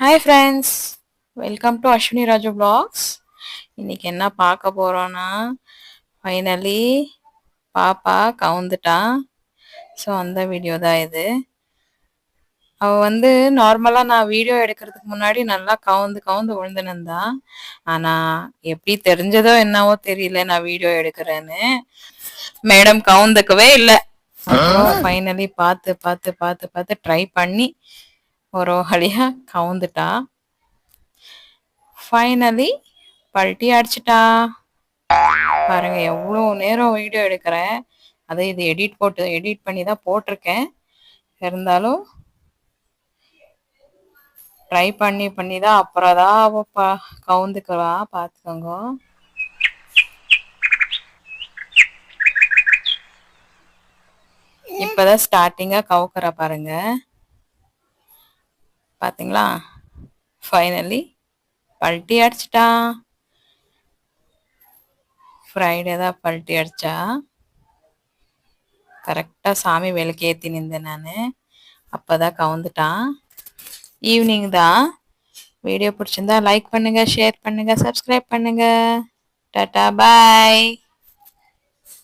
Hi friends, welcome to Ashwini Raju vlogs. இன்னைக்கு என்ன பார்க்க போறோம்னா, ஃபைனலி பாப்பா கவுந்துட்டா. ஸோ அந்த வீடியோ தான் இது. அவ நார்மலா நான் வீடியோ எடுக்கிறதுக்கு முன்னாடி நல்லா கவுந்து கவுந்து விழுந்துனுந்தா. ஆனா எப்படி தெரிஞ்சதோ என்னவோ தெரியல, நான் வீடியோ எடுக்கிறேன்னு மேடம் கவுந்துக்கவே இல்லை. அப்புறம் ஃபைனலி பார்த்து பார்த்து பார்த்து பார்த்து ட்ரை பண்ணி ஒரு வழியா கவுந்துட்டா. ஃபைனலி பல்ட்டி அடிச்சிட்டா. பாருங்க, எவ்வளோ நேரம் வீடியோ எடுக்கிறேன். அதை இது எடிட் பண்ணி தான் போட்டிருக்கேன். இருந்தாலும் ட்ரை பண்ணி பண்ணி தான் அப்புறம் தான் அவ கவுந்துக்குவா. பார்த்துக்கோங்க. இப்பதான் ஸ்டார்டிங்கா கவுக்குற பாருங்க. பாத்தீங்களா? ஃபைனலி பல்ட்டி அடிச்சிட்டா. ஃப்ரைடே தான் பல்ட்டி அடிச்சா. கரெக்டா சாமி விளக்கு ஏத்தி நின்றேன் நான். அப்பதான் கவுந்துட்டான். ஈவினிங் தான். வீடியோ பிடிச்சிருந்தா லைக் பண்ணுங்க, ஷேர் பண்ணுங்க, சப்ஸ்கிரைப் பண்ணுங்க. டாடா, பாய்.